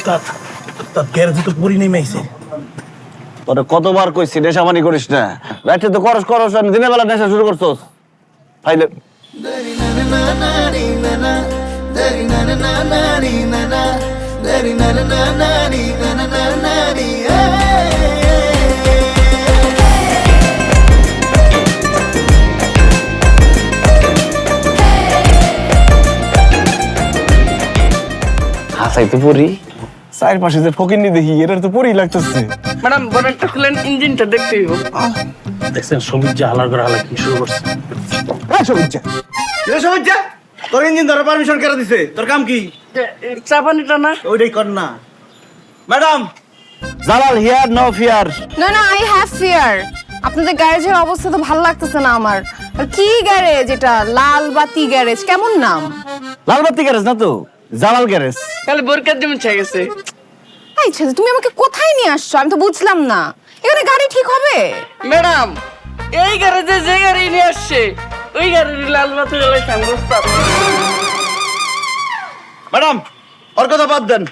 তার গ্যারেজে তো পরি নেমে আইছে। তোরে কতবার কইছি নেশামানি করিস না, রাতে তো করস আর দিনের বেলা নেশা শুরু করছস। ফাইলে হাসাই তো পরি চার পাশে যে ফকিন্নি দেখি এটার তো পরি লাগতেছে। ম্যাডাম বনেটটা খুলেন, ইঞ্জিনটা দেখতে হইব। দেখছেন সবুজ যা হালার করে হালা কি শুরু করছে। তোর ইঞ্জিন ধরার পারমিশন কেন দিছে? তোর কাম কি? চা পানিটা না ওইটাই কর না। Madam Jalal here no fear. না না, আই হ্যাভ ফিয়ার। আপনাদের গ্যারেজের অবস্থা তো ভালো লাগতেছে না আমার। আর কি গ্যারেজ এটা? লাল বাতি গ্যারেজ, কেমন নাম? লালবাতি গ্যারেজ না তো, জালাল গ্যারেজ। তাহলে বোরকার দিন চাই গেছে। এই ছেলে, তুমি আমাকে কোথায় নিয়ে আসছো? আমি তো বুঝলাম না। এখানে গাড়ি ঠিক হবে? ম্যাডাম এই গ্যারেজে যে গাড়ি নিয়ে আসছে ওই গাড়ির লাল বাতি জ্বালাইছে বুঝতাম। ম্যাডাম ওর কথা বাদ দেন।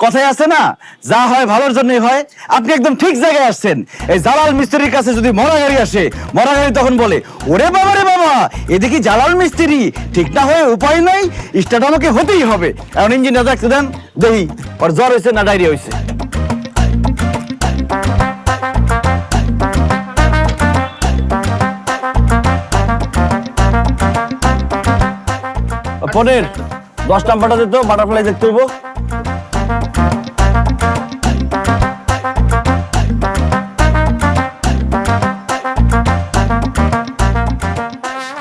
কথাই আছে না, যা হয় ভালোর জন্যই হয়। আপনি একদম ঠিক জায়গায় আসছেন। এই জালাল মিস্ত্রির কাছে যদি মরা গাড়ি আসে, মরা গাড়ি তখন বলে ওরে বাবা রে বাবা, এদিকে জালাল মিস্ত্রি, ঠিক না হয়ে উপায় নাই, স্টার্ট আমাকে হতেই হবে। এখন ইঞ্জিনটা দেখতে দেন, দেখি ওর জ্বর হয়েছে না ডায়রিয়া হয়েছে। পনের 10 নাম্বারটা দিত, বাটারফ্লাই দেখতে হইব।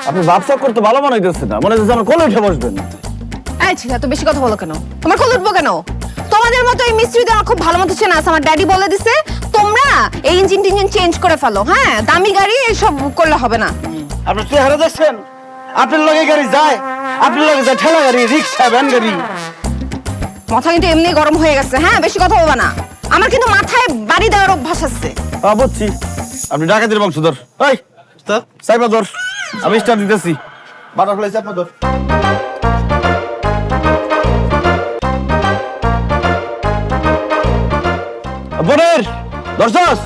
আপনি ব্যবসা করতে ভালো মনে হইতেছে না, মনে হচ্ছে আমার কোলে উঠে বসবেন। এই ছেলে, এত বেশি কথা বলো কেন? তোমার কোল উঠবো কেন? তোমাদের মতো এই মিস্ত্রিদের আমার খুব ভালো মতো চেনা আছে। আমার ড্যাডি বলে দিছে তোমরা এই ইঞ্জিন টিঞ্জিন চেঞ্জ করে ফেলো। হ্যাঁ, দামি গাড়ি এসব করলে হবে না। আপনি চেহারা দেখছেন? আপনার লগে গাড়ি যায়, আপনার লগে যায় ঠেলা গাড়ি, রিক্সা, ভ্যান গাড়ি। মাথা কিন্তু এমনি গরম হয়ে গেছে। হ্যাঁ, বেশি কথা বলবা না। আমার কিন্তু মাথায় বাড়ি দেওয়ার অভ্যাস আছে। বুঝছি, আপনি ডাকাতির বংশধর। এই চাইপা ধর, আমি স্টার্ট দিতেছি। বাটারফ্লাই চাইপা ধর। বোনের দর্শক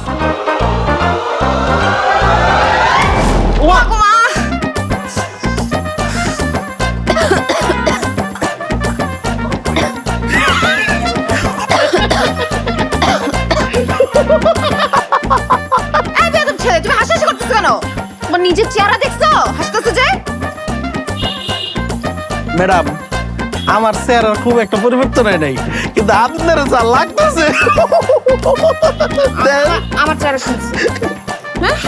নিজের চেহারা দেখছো? হাসতেছে যে। ম্যাডাম আমার চেহারার খুব একটা পরিবর্তন হয় নাই, কিন্তু আপনার যা লাগতেছে। আমার চেহারা শুনছি। হ্যাঁ,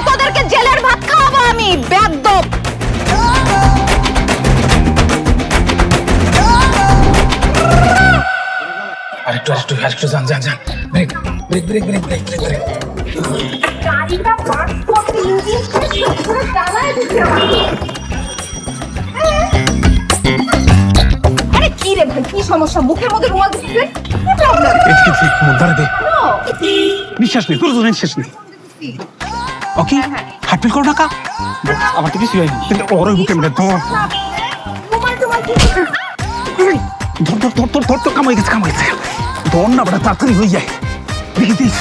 তোদেরকে জেলের ভাত খাওয়াবো আমি, বেয়াদব। আরেকটু যান। Brake brake brake brake brake brake. গাড়িটা পার্ক করতে ইঞ্জিন পুরো জ্বালায় দিচ্ছে। আরে কি রে ভাই, কি সমস্যা? মুখের মধ্যে রুমাল দিছিস? কি প্রবলেম? ধরে দে, নিঃশ্বাস নেই, তোর জন্য নিঃশ্বাস নেই। ওকে, হাঁটফিল করো না কা, আমার তো কিছু হয়নি, কিন্তু ওর বুকে মেরে ধর কামাই গেছে ধর না, বড় তাড়াতাড়ি হয়ে যায়। দেখি দিস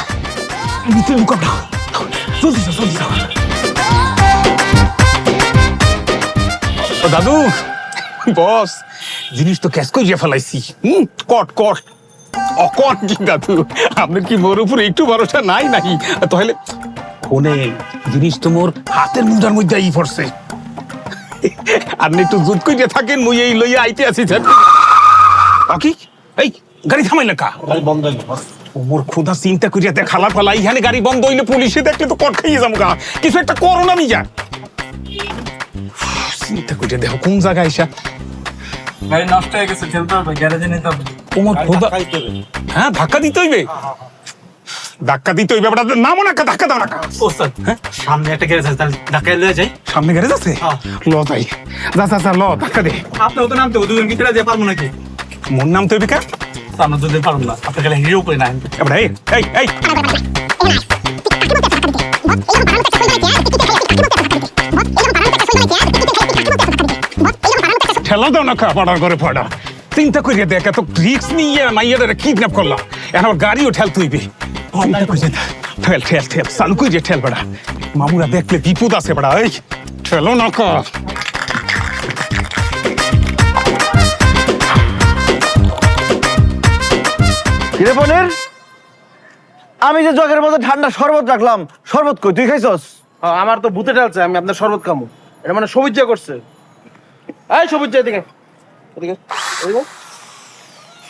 নিচে লুকা না, জলদি যা। ও দাদু, বস জিনিস তো ক্যাশ করিয়া ফেলাইছি। কট অকট কি দাদু, আপনার কি মোর উপরে একটু ভরসা নাই নাকি? তাহলে শোনেন, জিনিস তো মোর হাতের মুদ্রার মধ্যে আই পড়ছে। আপনি একটু জুত করিয়া থাকেন, মুই এই লইয়া আইতে আছি। কি এই গাড়ি থামাইলে কা? গাড়ি বন্ধ হইল। মোর খুদা চিন্তা করিয়া দেখ, খালা ফালা এখানে গাড়ি বন্ধ হইলে পুলিশে দেখলে তো কট খাইয়ে যাবো গা। কিছু একটা করো না মিজা। চিন্তা করিয়া দেখো কোন জায়গায় আইসা। গাড়ি নষ্ট হয়ে গেছে, ঠেলতে হবে, গ্যারেজে নিতে হবে। তোমার খোদা, হ্যাঁ ধাক্কা দিতে হইবে। ধাক্কা দিতে ওই ব্যাপারটা নামো না, ধাক্কা দাও না। ওস্তাদ সামনে একটা গ্যারেজ আছে, তাহলে ধাক্কা লয়ে যাই। সামনে গ্যারেজ আছে, ল যাই, যা ল ধাক্কা দে। আপনিও তো নামতে দুজন কি ফেরা যেতে পারবো নাকি? মোর নাম তো বিকা, সামনে যদি পারবো না, আপনি গেলে হিরো করে না। এবার এই ঠেলা দাও না, পাড়ার ঘরে পড়া। চিন্তা করিয়া দেখ, এত রিক্স নিয়ে মাইয়াদের কিডন্যাপ করলাম, এখন আমার গাড়িও ঠেল তুইবে। চিন্তা করিয়া ঠেল চালু করিয়া ঠেল বেড়া, মামুরা দেখলে বিপদ আছে বেড়া। এই ঠেলো না কা। কিরে পনির, আমি যে জগের মধ্যে ঠান্ডা শরবত রাখলাম, শরবত কই তুই খাইছস? আমার তো ভূতে ঢালছে, আমি আপনার শরবত খামু। এটা মানে সবুজ যা করছে। এই সবুজ যা, এদিকে এদিকে এদিকে।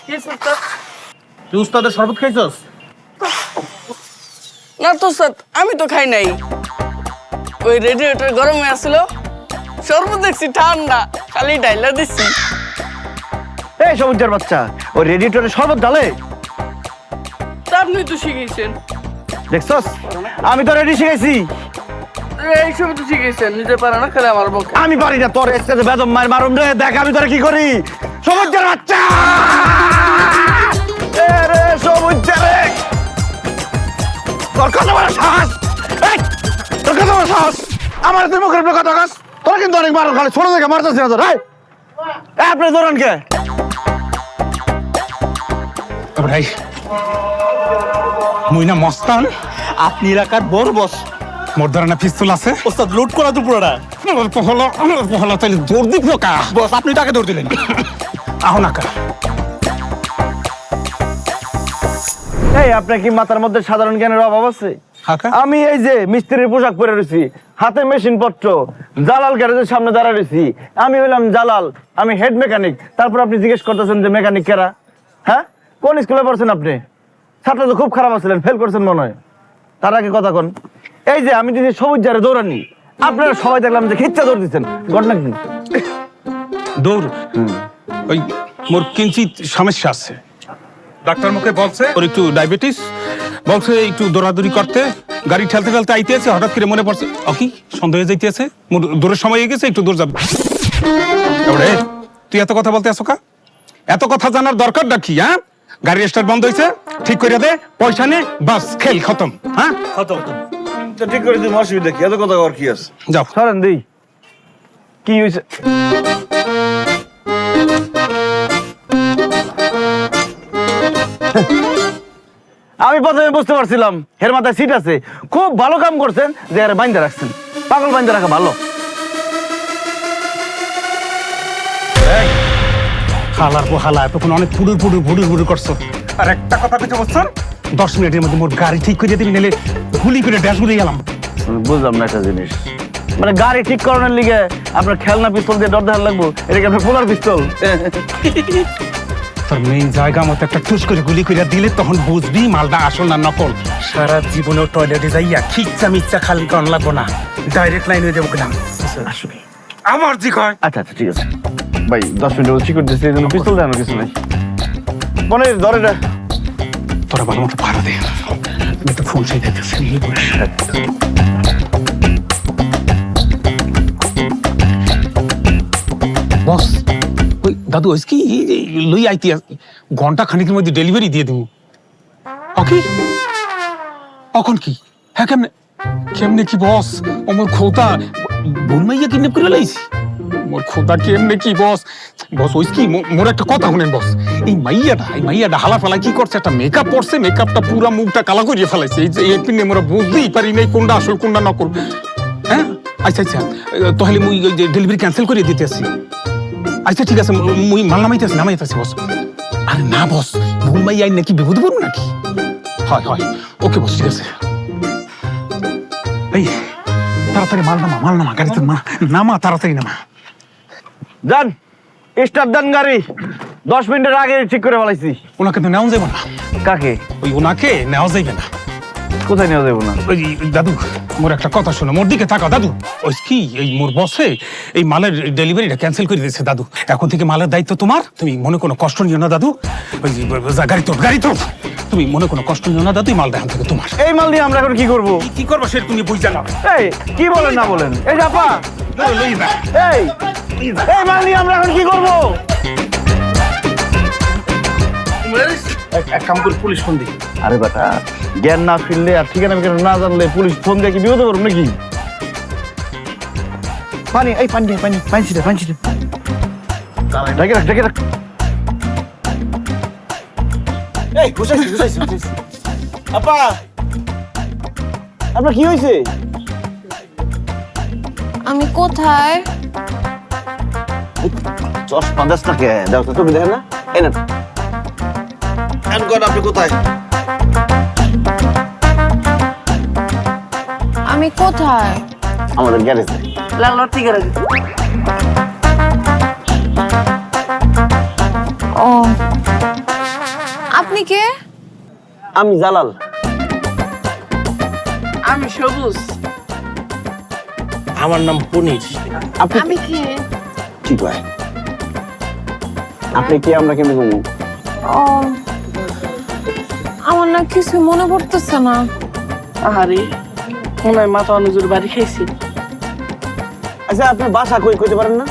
কি উস্তাদ? তুই উস্তাদের শরবত খাইছস? না তো উস্তাদ, আমি তো খাই নাই। ওই রেডিয়েটর গরমে আসছিল, শরবত দেখছি ঠান্ডা, খালি ডাইলা দিচ্ছি। এই সবুজের বাচ্চা, ওই রেডিয়েটরে শরবত ঢালে? তা আপনি তো শিখেছেন। দেখছস, আমি তো রেডি শিখাইছি। এইসব তো শিখেছেন, নিজে পারে না, খালি আমার পক্ষে। আমি পারি না, তোর এসে বেদম মার মারুম রে। দেখ আমি তোরা কি করি। সবুজের বাচ্চা, এ রে সবুজের রে, তোর কত বড় সাহস! এই, তোর কত বড় সাহস! আমার তুই মুখের উপরে কথা কস? তোরা কিন্তু অনেক মারুন, খালি ছোট থেকে মারতেছি না তোর। এই, আপনি ধরেন কে? ভাই মুই না মস্তান, আপনি এলাকার বড় বস। মোর দ্বারা না পিস্তল আছে। ওস্তাদ লুট করা তো পুরোটা। অল্প হলো তাহলে দৌড় দিব কা? বস আপনি তাকে দৌড় দিলেন। আহ না কা। এই, আপনার কি মাথার মধ্যে সাধারণ জ্ঞানের অভাব আছে? হাকা আমি এই যে মিস্ত্রির পোশাক পরে রয়েছি, হাতে মেশিন পত্র, জালাল গ্যারেজের সামনে দাঁড়ায় রয়েছি। আমি হইলাম জালাল, আমি হেড মেকানিক। তারপর আপনি জিজ্ঞেস করতেছেন যে মেকানিক কেরা? হ্যাঁ, কোন স্কুলে পড়ছেন আপনি? ছাত্র তো খুব খারাপ আছিলেন, ফেল করছেন মনে হয়। তার আগে কথা কোন। এই যে আমি যদি সবুজ জারে দৌড়ানি, আপনারা সবাই দেখলাম যে খিচ্চা দৌড় দিচ্ছেন, ঘটনা কি? দৌড় ওই মোর কিঞ্চিত সমস্যা আছে। ডাক্তার মুখে বলছে ওর একটু ডায়াবেটিস, বলছে একটু দৌড়াদৌড়ি করতে। গাড়ি ঠেলতে ঠেলতে আইতে আছে, হঠাৎ করে মনে পড়ছে কি সন্দেহ হয়ে যাইতেছে, মোর দৌড়ের সময় হয়ে গেছে, একটু দৌড় যাবে। এবারে তুই এত কথা বলতে আসো কা? এত কথা জানার দরকারটা কি? হ্যাঁ, গাড়ি স্টার্ট বন্ধ হয়েছে, ঠিক করে দে, পয়সা নে, বাস খেল খতম। হ্যাঁ তো ঠিক করে দিন, অসুবিধা কি? এত কথা আর কি আছে? যাও সরেন দিই। কি হয়েছে? আমি প্রথমে বুঝতে পারছিলাম এর মাথায় সিট আছে, খুব ভালো কাম করছেন যে এর বাইন্দা রাখছেন। পাগল বাইন্দা রাখা ভালো। হালার পো হালা, তখন অনেক ফুডুর করছো। আর একটা কথা কিছু বলছেন, 10 মিনিটের মধ্যে মোর গাড়ি ঠিক করে দিবি, নাহলে গুলি করে ড্যাশ গুলি গেলাম। বুঝলাম না একটা জিনিস, মানে গাড়ি ঠিক করানোর লিগে আপনার খেলনা পিস্তল দিয়ে ডর দেখার লাগবো? এটা কি আপনার পোলার পিস্তল? তোর মেইন জায়গা মতো একটা টুস করে গুলি করে দিলে তখন বুঝবি মালটা আসল না নকল। সারা জীবনেও টয়লেটে যাইয়া খিচ্চা মিচ্চা খালি করান লাগবো না, ডাইরেক্ট লাইন হয়ে যাবো গেলাম। আসলে আমার জি কয়। আচ্ছা আচ্ছা ঠিক আছে ভাই, 10 মিনিট ঠিক করতেছি, এই জন্য পিস্তল দেওয়ানোর কিছু নাই। মনে ধরে না, তোরা ভালো মতো ভাড়া দে, আমি তো ফোন চাই দেখতেছি। বস ওই দাদু ওই কি লই আইতি, ঘন্টা খানিকের মধ্যে ডেলিভারি দিয়ে দেবো। ওকে এখন কি? হ্যাঁ কেমনে কেমনে কি বস? আমার খোদা বোনমাইয়া কিডন্যাপ করে লাইছি। মোর খোদা কেমনে কি বস? বস ওই কি মোর একটা কথা শুনেন বস, এই মাইয়াটা হালা ফেলা কি করছে, একটা মেকআপ পরছে, মেকআপটা পুরা মুখটা কালা করিয়ে ফেলাইছে। এই যে একদিনে মোরা বুঝতেই পারি নাই কোনটা আসল কোনটা নকল। হ্যাঁ আচ্ছা তাহলে মুই ওই যে ডেলিভারি ক্যান্সেল করে দিতেছি। আচ্ছা ঠিক আছে, মুই মাল নামাইতেছি বস। আরে না বস, ভুল মাই আইন নাকি বিপদে পড়বো নাকি? হয় ওকে বস, ঠিক আছে। এই তাড়াতাড়ি মাল নামা গাড়িতে নামা, তাড়াতাড়ি নামা। যান স্টার্ট দেন গাড়ি, 10 মিনিটের আগে ঠিক করে ফেলাইছি। ওনাকে তো নেওয়া যাবে না। কাকে? ওই ওনাকে নেওয়া যাইবে না। কোথায় নিয়ে যাবো না? ওই দাদু মোর একটা কথা শোনো, মোর দিকে তাকাও দাদু। ওই কি এই মোর বসে এই মালের ডেলিভারিটা ক্যান্সেল করে দিয়েছে দাদু। এখন থেকে মালের দায়িত্ব তোমার, তুমি মনে কোনো কষ্ট নিও না দাদু। ওই গাড়ি তোর তুমি মনে কোনো কষ্ট নিও না দাদু, এই মালটা এখন থেকে তোমার। এই মাল নিয়ে আমরা এখন কি করবো? কি করবো সে তুমি বুঝ জানাও। এই কি বলেন না বলেন? এই যে আপা, এই এই মাল নিয়ে আমরা এখন কি করবো? এক কাম করে পুলিশ ফোন দিই। আরে বেটা, জ্ঞান না ফিরলে আর ঠিকানা ঠিকানা না জানলে পুলিশ ফোন দিয়ে কি বিপদে করবো নাকি? পানি, এই পানি ছিটে ঢেকে রাখ। এই গুছাইছি। আপা, আপনার কি হয়েছে? আমি কোথায়? চশমা দাস না কে? দাও তো, তুমি দেখেন না? এই না আপনি কোথায়? আমি কোথায়? আমাদের গ্যারেজে। লাল ঠিক আছে। ও, আপনি কে? আমি জালাল। আমি সবুজ। আমার নাম পনির। আমি কে? ঠিক ভাই, আপনি কি? আমরা কেমন বলবো? ও, আমার না কিছু মনে পড়তেছে না। আহারে মনে হয় মাথা অনুজুর বাড়ি খাইছি। আচ্ছা, আপনার বাসা কইতে পারেন না?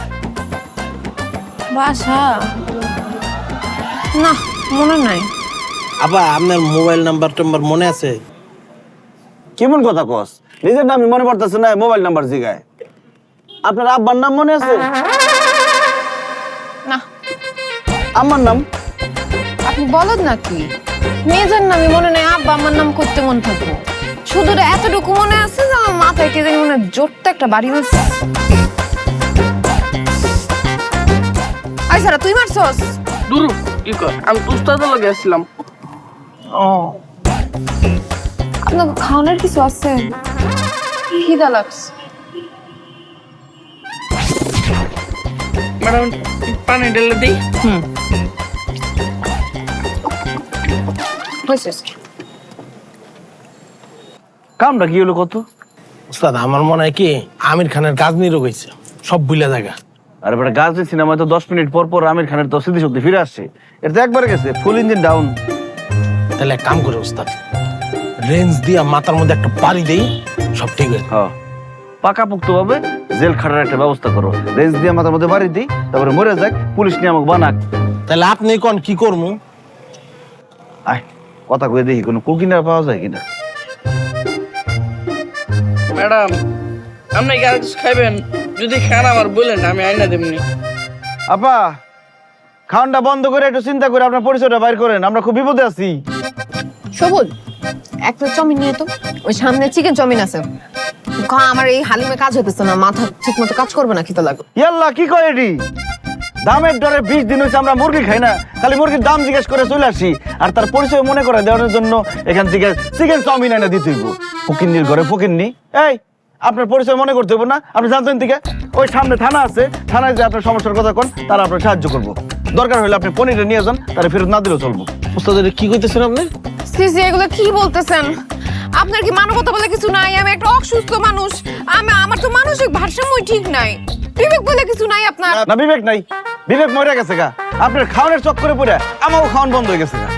বাসা না, মনে নাই। আবার আপনার মোবাইল নাম্বার টাম্বার মনে আছে? কেমন কথা কস? নিজের নামই মনে পড়তেছে না, মোবাইল নাম্বার জিগায়। আপনার আব্বার নাম মনে আছে? না। আমার নাম? আপনি বলেন নাকি? মেয়েদের নামই মনে নাই, আব্বা আমার নাম করতে মনে থাকবো। শুধু এতটুকু মনে আছে যে আমার মাথায় কে জানি মনে জোরটা একটা বাড়ি হয়েছে। আই সারা, তুই মারছস? দূর কি কর, আমি উস্তাদের লগে আসছিলাম। ও, আপনার খাওয়ানোর কিছু আছে? খিদা লাগছে। ম্যাডাম পানি ঢেলে দিই। হয়েছে। কামটা কি হলো কত? উস্তাদ আমার মনে হয় কি আমির খানের গাজনি রোগ হয়েছে, সব বুইলা জায়গা। আরে বেটা, গাজনি সিনেমায় তো 10 মিনিট পর পর আমির খানের তো স্মৃতিশক্তি ফিরে আসছে। এটা তো একবারে গেছে, ফুল ইঞ্জিন ডাউন। তাহলে এক কাম করে উস্তাদ, রেঞ্জ দিয়া মাথার মধ্যে একটা বাড়ি দেই, সব ঠিক হয়ে যাবে। হ্যাঁ, পাকাপোক্ত ভাবে জেল খাটার একটা ব্যবস্থা করো। রেঞ্জ দিয়ে মাথার মধ্যে বাড়ি দিই, তারপরে মরে যাক, পুলিশ নিয়ে আমাকে বানাক। তাহলে আপনি কোন কি করবো? আয় কথা কয়ে দেখি কোনো কুকিনার পাওয়া যায় কিনা। ম্যাডাম আপনি কি আর কিছু খাইবেন? যদি খান আমার বলেন, আমি আইনা দেবনি। আপা, খাওয়ানটা বন্ধ করে একটু চিন্তা করে আপনার পরিচয়টা বাইর করেন, আমরা খুব বিপদে আছি। সবুজ, এক প্লেট চাউমিন নিয়ে তো। ওই সামনে চিকেন চাউমিন আছে। আমার এই হালিমে কাজ হতেছে না, মাথা ঠিক মতো কাজ করবে না, খিদে লাগবে। ইয়াল্লা, কি কয় এটি? দামের ডরে 20 দিন হয়েছে আমরা মুরগি খাই না, খালি মুরগির দাম জিজ্ঞেস করে চলে আসি। আর তার পরিচয় মনে করে দেওয়ার জন্য এখান থেকে চিকেন চাউমিন এনে দিতে হইব। ফকিন্নির ঘরে ফকিন্নি। এই, আপনার পরিচয় মনে করতে হইব না? আপনি জানতেন থেকে ওই সামনে থানা আছে, থানায় যে আপনার সমস্যার কথা কোন, তারা আপনার সাহায্য করবো। দরকার হলে আপনি পনিরটা নিয়ে যান, তারা ফেরত না দিলেও চলবো। উস্তাদ এটা কি কইতেছেন আপনি? সিসি, এগুলো কি বলতেছেন? আপনার কি মানবতা বলে কিছু নাই? আমি একটা অসুস্থ মানুষ, আমার তো মানসিক ভারসাম্যই ঠিক নাই। বিবেক বলে কিছু নাই আপনার? না, বিবেক নাই, বিবেক মরে গেছে গা। আপনার খাওয়ানোর চক্করে পড়ে আমারও খাওয়ান বন্ধ হয়ে গেছে গা।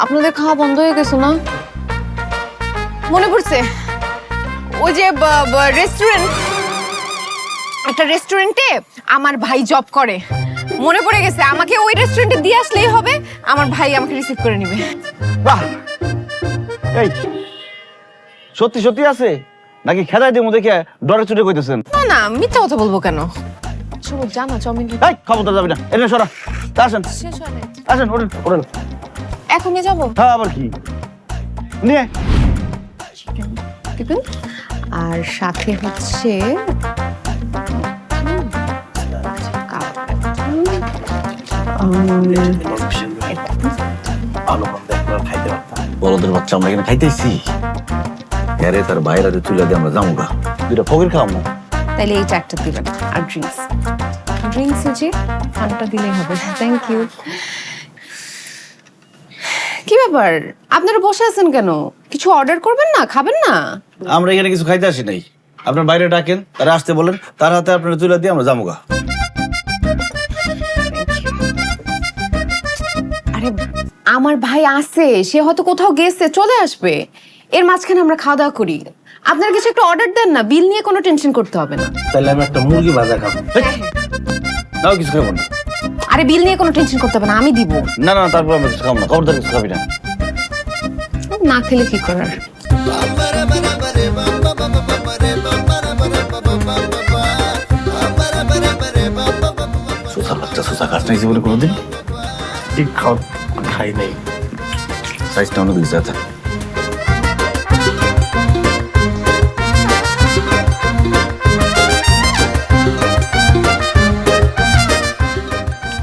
আপনাদের খাওয়া বন্ধ হয়ে গেছে না? মনে পড়ছে, ওই যে রেস্টুরেন্ট, একটা রেস্টুরেন্টে আমার ভাই জব করে। মনে পড়ে গেছে, আমাকে ওই রেস্টুরেন্টে দিয়ে আসলেই হবে, আমার ভাই আমাকে রিসিভ করে নেবে। বাহ, এই সত্যি সত্যি আছে নাকি খেদাই দিয়ে দেখে ডরে চুটে কইতেছেন? না না, মিথ্যা কথা বলবো কেন? সবুজ, জানা চাউমিন এই খবরদার যাবি না, এনে সরা। তা আসেন, শেষ হবে। আসেন, ওঠেন ওঠেন। এখনই যাবো? হ্যাঁ, আবার কি নিয়ে? দেখুন, আর সাথে হচ্ছে বলদের বাচ্চা আমরা এখানে খাইতেছি, আরে তার বাইরে তুলে দিয়ে আমরা যাবো গা, দুটা ফকির খাওয়াবো। তাইলে এই চারটা দিবেন, আর ড্রিঙ্কস হচ্ছে ফানটা দিলেই হবে। Thank you. কি ব্যাপার আপনারা বসে আছেন কেন? কিছু অর্ডার করবেন না, খাবেন না? আমরা এখানে কিছু খাইতে আসি নাই, আপনার বাইরে ডাকেন, তারা আসতে বলেন, তার হাতে আপনারা তুলে দিয়ে আমরা যাবো গা। আরে আমার ভাই আছে, সে হয়তো কোথাও গেছে, চলে আসবে। এর মাঝখানে আমরা খাওয়া দাওয়া করি। আপনারা কিছু একটা অর্ডার দেন না, বিল নিয়ে কোনো টেনশন করতে হবে না। তাহলে আমি একটা মুরগি ভাজা খাবো। তাও কিছু খাবো না। আরে বিল নিয়ে কোনো টেনশন করতে হবে না, আমি দিব। না না, তারপর আমরা কিছু খাবো না, খবরদার কিছু খাবি না। না খেলে কি করার। সোসা বাচ্চা, সোসা কাজ নাই জীবনে কোনোদিন। ঠিক খাই নাই। সাইজটা অনেক দিচ্ছে। আচ্ছা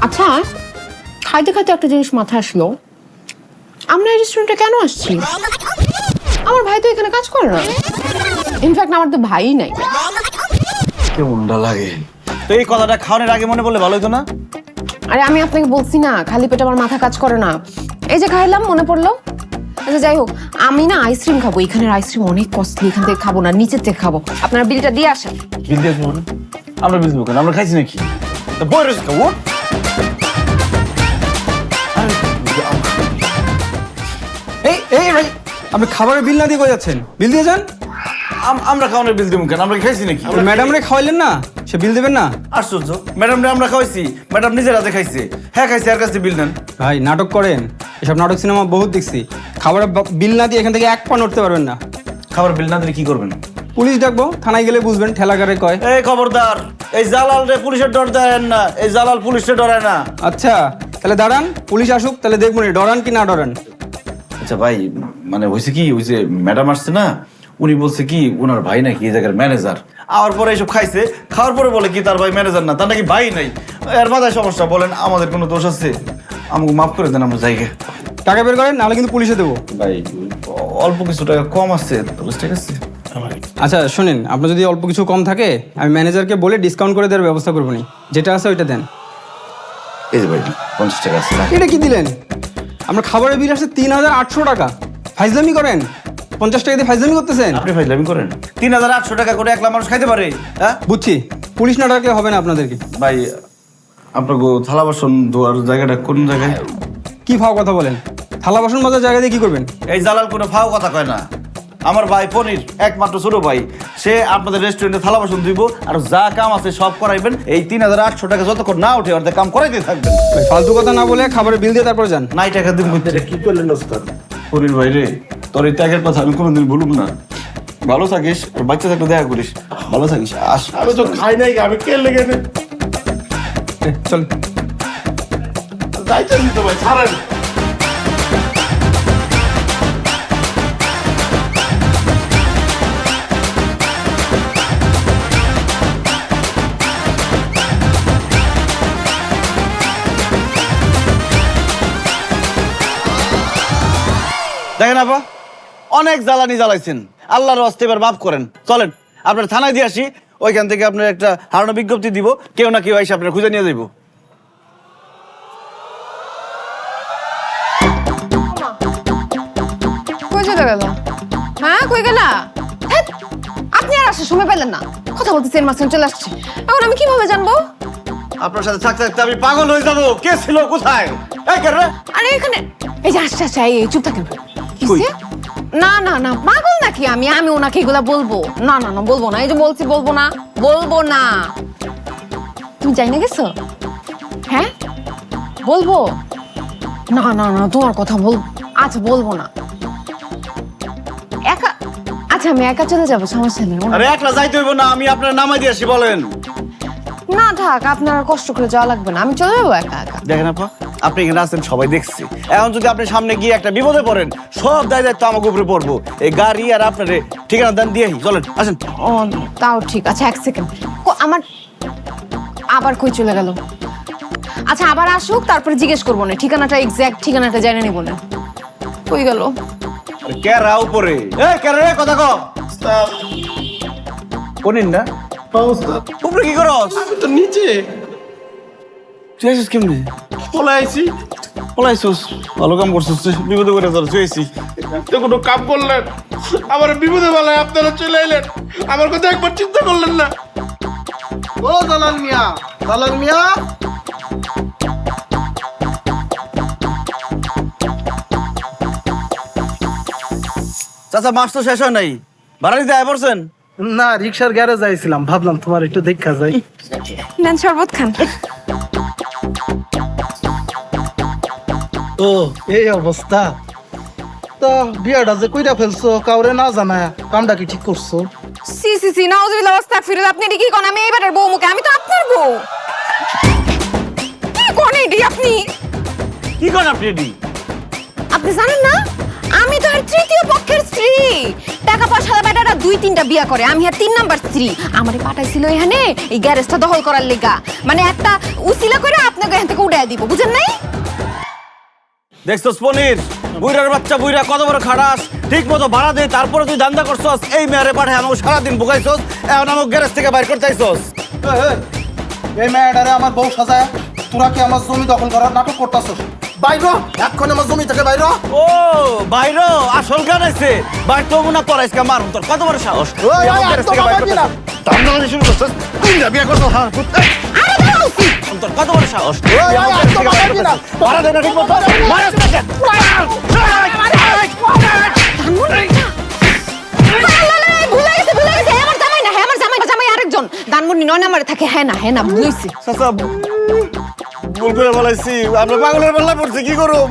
আচ্ছা, খাইতে খাইতে একটা জিনিস মাথায় আসলো, আমরা এই রেস্টুরেন্টে কেন আসছি? আমার ভাই তো এখানে কাজ করে না। ইনফ্যাক্ট আমার তো ভাই নাই। কেমনটা লাগে? তো এই কথাটা খাওয়ানোর আগে মনে বললে ভালো হতো না? আরে আমি আপনাকে বলছি না, খালি পেটে আমার মাথা কাজ করে না। এই যে খাইলাম, মনে পড়লো। আচ্ছা যাই হোক, আমি না আইসক্রিম খাবো। এখানের আইসক্রিম অনেক কস্টলি, এখান থেকে খাবো না, নিচের থেকে খাবো। আপনারা বিলটা দিয়ে আসেন। বিল দিয়ে আসবো না? আমরা বিল দেবো কেন? আমরা খাইছি নাকি? তা বই রয়েছে খাবো। এই এই ভাই, আপনি খাবারের বিল না দিয়ে কই যাচ্ছেন? বিল দিয়ে যান। আমরা খাওয়ানোর বিল দেবো কেন? আমরা খাইছি নাকি? ম্যাডামরে খাওয়াইলেন না, সে বিল দেবেন না? আশ্চর্য, ম্যাডাম রে আমরা খাওয়াইছি, ম্যাডাম নিজের হাতে খাইছে। হ্যাঁ খাইছে, আর কাছে বিল নেন। ভাই নাটক করেন, এসব নাটক সিনেমা বহুত দেখছি। খাবারের বিল না দিয়ে এখান থেকে এক পা নড়তে পারবেন না। খাবার বিল না দিলে কি করবেন? পুলিশ ডাকবো, থানায় গেলে বুঝবেন, ঠেলাগারে কয়। এই খবরদার, এই জালাল রে পুলিশের ডর দেন না। এই জালাল পুলিশে ডরায় না। আচ্ছা তাহলে দাঁড়ান, পুলিশ আসুক, তাহলে দেখবো নি ডরান কি না ডরান। আচ্ছা ভাই, মানে হয়েছে কি, ওই যে ম্যাডাম আসছে না, উনি বলছে কি ওনার ভাই নাকি এই জায়গার ম্যানেজার। আওয়ার পরে এইসব খাইছে, খাওয়ার পরে বলে কি তার ভাই ম্যানেজার না, তার নাকি ভাই নাই। এর মাথায় সমস্যা। বলেন আমাদের কোনো দোষ আছে? আমাকে মাফ করে দেন, আমরা জায়গায় টাকা বের করেন, নাহলে কিন্তু পুলিশে দেবো। ভাই অল্প কিছু টাকা কম আছে, ঠিক আছে? আচ্ছা শোনেন, আপনার যদি অল্প কিছু কম থাকে, আমি ম্যানেজারকে বলে ডিসকাউন্ট করে দেওয়ার ব্যবস্থা করবো নি। যেটা আছে ওইটা দেন। এই যে ভাই 50 টাকা আছে। এটা কি দিলেন? আমরা খাবারের বিল আসছে 3800 টাকা। ফাইজলামি করেন? 50 টাকা দিয়ে ফাইজলামি করতেছেন? আপনি ফাইজলামি করেন? 3800 টাকা করে একলা মানুষ খাইতে পারে? হ্যাঁ বুঝছি, পুলিশ না ডাকলে হবে না আপনাদেরকে। ভাই, আপনার থালা বাসন ধোয়ার জায়গাটা কোন জায়গায়? কি ফাও কথা বলেন? থালা বাসন মাজার জায়গা দিয়ে কি করবেন? এই জালাল কোনো ফাও কথা কয় না। আমার ভাই পনির, একমাত্র ছোট ভাই, সে আপনাদের রেস্টুরেন্টে থালা বাসন ধুইব, আর যা কাম আছে সব করাইবেন। এই 3800 টাকা যতক্ষণ না উঠে অর্ধেক কাম করাইতে থাকবেন। ওই ফালতু কথা না বলে খাবারের বিল দিয়ে তারপরে যান। নাই টাকা দিন করতে। কি করলেন ওস্তাদ? পনির ভাই রে, তোর এই ত্যাগের কথা আমি কোনোদিন ভুলুম না। ভালো থাকিস, আর বাচ্চা থাকলে দেখা করিস। ভালো থাকিস। আমি তো খাই নাই, আমি কে লেগে চল। যাইতেছি তো ভাই, ছাড়েন। দেখেন আপা, অনেক জ্বালানি জ্বালাইছেন, আল্লাহর হস্তে এবার মাফ করেন। চলেন আপনার থানায় দিয়ে আসি, ওইখান থেকে আপনার একটা হারানো বিজ্ঞপ্তি দিব, কেউ না কেউ এসে আপনার খুঁজে নিয়ে যাইব। কই চলে গেল? হ্যাঁ কই গেলা? ধ্যাৎ, আপনি আর আসার সময় পেলেন না। কথা বলতেছি, এর মাঝখানে চলে আসছে। এখন আমি কিভাবে জানবো? আপনার সাথে থাকতে থাকতে আমি পাগল হয়ে যাবো। কে ছিল, কোথায়? এই কে রে? আরে এখানে, এই যে আসছে আসছে, এই চুপ থাকেন। কিসে? না না না, পাগল নাকি আমি? আমি ওনাকে এগুলা বলবো না? না না বলবো না, এই যে বলছি বলবো না, বলবো না। তুমি যাই না গেছো? হ্যাঁ বলবো না? না না তোমার কথা বল। আচ্ছা বলবো না, একা। আচ্ছা আমি একা চলে যাবো, সমস্যা নেই। আরে একলা যাইতে হইব না, আমি আপনার নামাই দিয়ে আসি। বলেন। না থাক, আপনার আর কষ্ট করে যাওয়া লাগবে না, আমি চলে যাবো একা একা। দেখেন আপা, আপনি এখানে আসছেন সবাই দেখছি। এখন যদি আপনি সামনে গিয়ে একটা বিপদে পড়েন, সব দায় দায়িত্ব আমাকে উপরে পড়বো। এই গাড়ি আর আপনার ঠিকানা দেন দিয়ে চলেন, আসেন। ও তাও ঠিক আছে, এক সেকেন্ড। আমার আবার কই চলে গেল? আচ্ছা আবার আসুক, তারপরে জিজ্ঞেস করবো না, ঠিকানাটা এক্সাক্ট ঠিকানাটা জেনে নিব না। কই গেল? কেরা উপরে? এই কেরা রে, কথা কও। পনির না উপরে কি করস? আমি তো নিচে তুই আসিস কেমনি? চলে আইছি। পলাইছস ভালো কাম করছস বিপদে করে তোর চুয়েছি তো কোনো কাম করলেন, আমার বিপদে বেলায় আপনারা চলে এলেন, আমার কথা একবার চিন্তা করলেন না। ও দালাল মিয়া, দালাল মিয়া, চাচা মাস তো শেষ হয় নাই, ভাড়া দিতে আয় পড়ছেন? না রিক্সার গ্যারেজ আইছিলাম, ভাবলাম তোমার একটু দেখা যাই। নেন শরবত খান। ও এই অবস্থা, তো বিয়াটা যে কইরা ফেলছো কাউরে না জানায়, কামটা কি ঠিক করছো? সি সি সি নাউজুবিল্লাহ আস্তাগফিরুল্লাহ, আপনি এটা কি কোন? আমি এবারের বউ মুখে, আমি তো আপনার বউ। কি কোন এডি আপনি? কি করেন আপনি এডি? আপনি জানেন না আমি তো এর তৃতীয় পক্ষের স্ত্রী। টাকা পয়সা বেটারা 2-3টা বিয়া করে, আমি আর 3 নাম্বার স্ত্রী। আমারে পাঠাইছিল এখানে এই গ্যারেজটা দখল করার লেগা, মানে একটা উসিলা করে আপনাকে এখান থেকে উড়াই দিব, বুঝেন নাই? দেখছস পনির, বুইরার বাচ্চা বুইরা কত বড় খাটাস, ঠিক মতো ভাড়া দে, তারপরে তুই দান্দা করছস, এই মেয়ারে পাঠায় আমাকে সারাদিন বুকাইছস, এখন আমাকে গ্যারেজ থেকে বাইর করতে আইছস। এই মেয়েটারে আমার বউ সাজায়, তোরা কি আমার জমি দখল করার নাটক করতেছস? বাইরো, এখন আমার জমি থেকে বাইরো। ও বাইরো আসল গান আছে, বাইর তো মনে তোর আজকে মারুম, তোর কত বড় সাহস, তুই আমাকে গ্যারেজ থেকে বাইর করতে দান্দা শুরু করছস, তুই না বিয়া করছস, হ্যাঁ আরে দাঁড়াও সি, তোর কত বড় সাহস, তুই আমাকে গ্যারেজ থেকে বাইর করছস, ভাড়া দে না ঠিক মতো, মারাস না কেন? ভুলে গেছে, আমার জামাই না, আমার জামাই আরেকজন। দানমন্ডি 9 নম্বরে থাকে। হ্যাঁ না বুঝছি। চাচা ভুল করে বলাইছি, আমরা পাগলের পাল্লা পড়ছি, কি করুম?